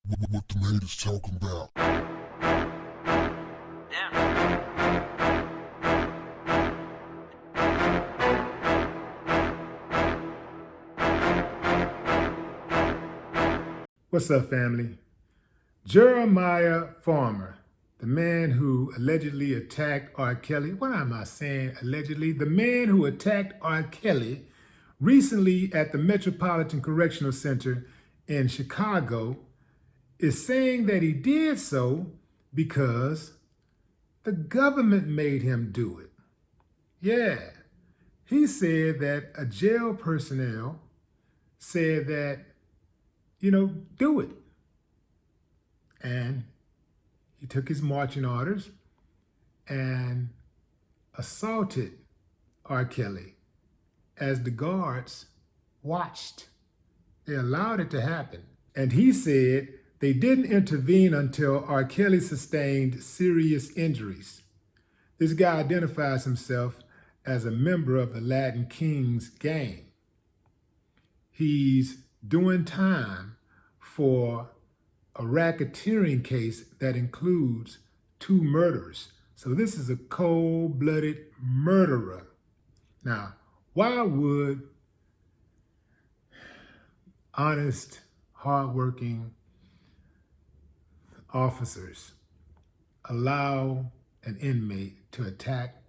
What the haters talking about? What's up, family? Jeremiah Farmer, the man who allegedly attacked R. Kelly. What am I saying allegedly? The man who attacked R. Kelly recently at the Metropolitan Correctional Center in Chicago is saying that he did so because the government made him do it. Yeah, he said that a jail personnel said that, do it. And he took his marching orders and assaulted R. Kelly as the guards watched. They allowed it to happen. And he said they didn't intervene until R. Kelly sustained serious injuries. This guy identifies himself as a member of the Latin Kings gang. He's doing time for a racketeering case that includes 2 murders. So this is a cold-blooded murderer. Now, why would honest, hardworking officers allow an inmate to attack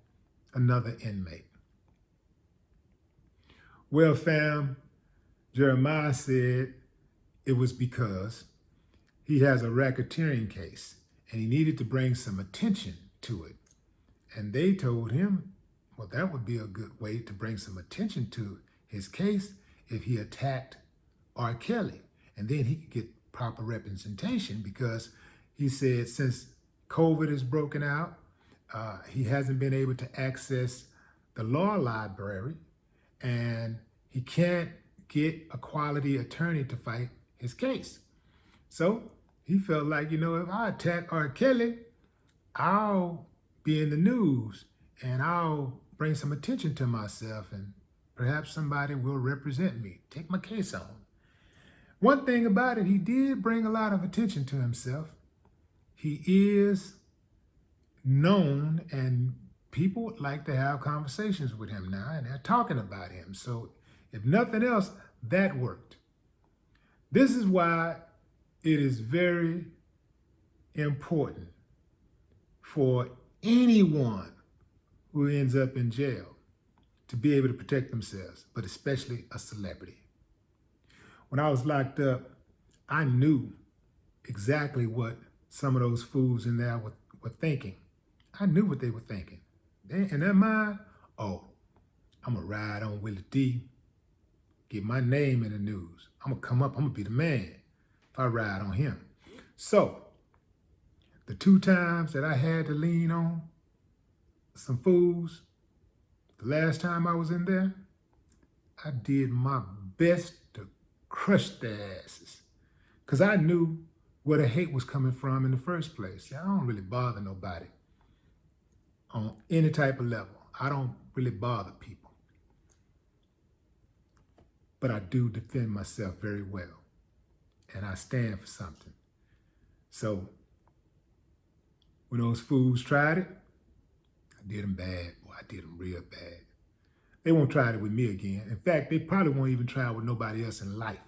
another inmate? Well, fam, Jeremiah said it was because he has a racketeering case and he needed to bring some attention to it. And they told him, well, that would be a good way to bring some attention to his case if he attacked R. Kelly. And then he could get proper representation, because he said since COVID has broken out, he hasn't been able to access the law library, and he can't get a quality attorney to fight his case. So he felt like, if I attack R. Kelly, I'll be in the news and I'll bring some attention to myself, and perhaps somebody will represent me, take my case on. One thing about it, he did bring a lot of attention to himself. He is known, and people would like to have conversations with him now, and they're talking about him. So if nothing else, that worked. This is why it is very important for anyone who ends up in jail to be able to protect themselves, but especially a celebrity. When I was locked up, I knew exactly what some of those fools in there were thinking. I knew what they were thinking. In their mind, oh, I'm gonna ride on Willie D, get my name in the news. I'm gonna come up, I'm gonna be the man if I ride on him. So, the 2 times that I had to lean on some fools, the last time I was in there, I did my best to crush their asses, because I knew where the hate was coming from in the first place. I don't really bother nobody on any type of level. I don't really bother people. But I do defend myself very well, and I stand for something. So when those fools tried it, I did them bad. Boy, I did them real bad. They won't try it with me again. In fact, they probably won't even try it with nobody else in life.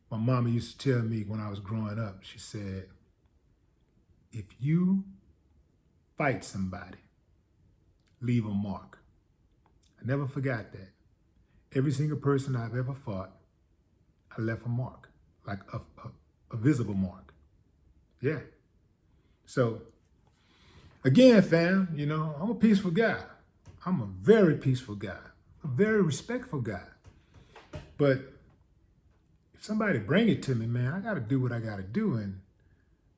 My mama used to tell me when I was growing up, she said, if you fight somebody, leave a mark. I never forgot that. Every single person I've ever fought, I left a mark, like a visible mark. Yeah. So, again, fam, I'm a peaceful guy. I'm a very peaceful guy, a very respectful guy. But if somebody bring it to me, man, I got to do what I got to do. And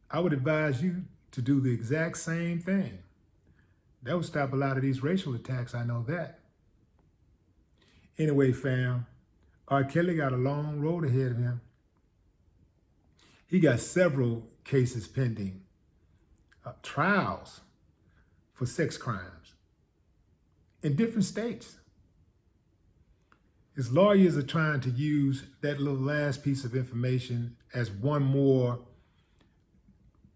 I would advise you to do the exact same thing. That would stop a lot of these racial attacks, I know that. Anyway, fam, R. Kelly got a long road ahead of him. He got several cases pending, trials for sex crimes in different states. His lawyers are trying to use that little last piece of information as one more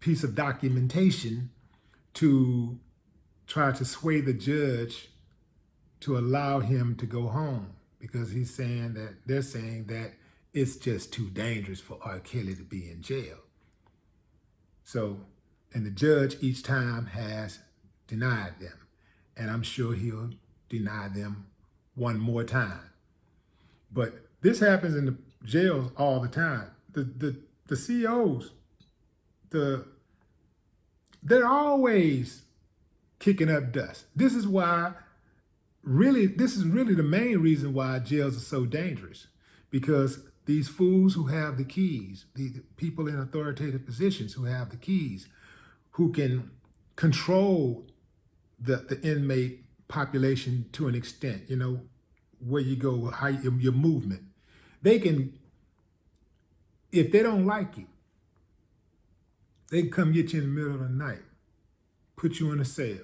piece of documentation to try to sway the judge to allow him to go home, because they're saying that it's just too dangerous for R. Kelly to be in jail. So, and the judge each time has denied them. And I'm sure he'll deny them one more time. But this happens in the jails all the time. The CEOs, they're always kicking up dust. This is really the main reason why jails are so dangerous, because these fools who have the keys, the people in authoritative positions who have the keys, who can control the inmate population to an extent, where you go, how your movement. They can, if they don't like you, they can come get you in the middle of the night, put you in a cell,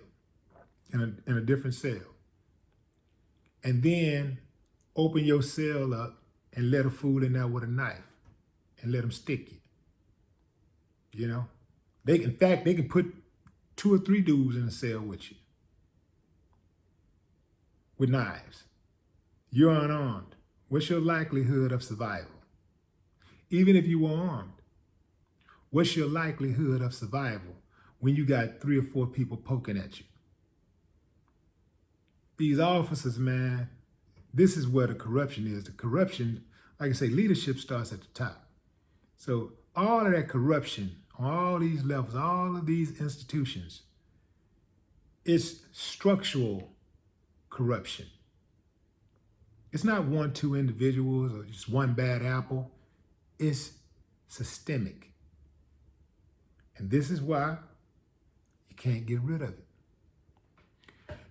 in a different cell, and then open your cell up and let a fool in there with a knife and let them stick you. They can put 2 or 3 dudes in a cell with you with knives. You're unarmed. What's your likelihood of survival? Even if you were armed, what's your likelihood of survival when you got 3 or 4 people poking at you? These officers, man, this is where the corruption is. The corruption, like I say, leadership starts at the top. So all of that corruption on all these levels, all of these institutions, it's structural corruption. It's not 1, 2 individuals or just one bad apple. It's systemic. And this is why you can't get rid of it.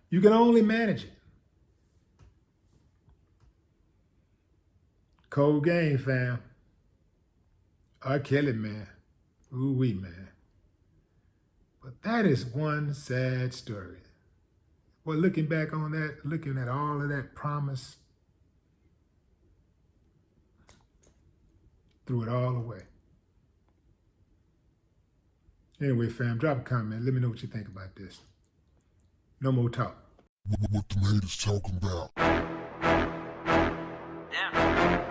You can only manage it. Cold game, fam. R. Kelly, man. Ooh-wee, man. But that is one sad story. Well, looking back on that, looking at all of that promise, threw it all away. Anyway, fam, drop a comment. Let me know what you think about this. No more talk. What the haters talking about? Yeah.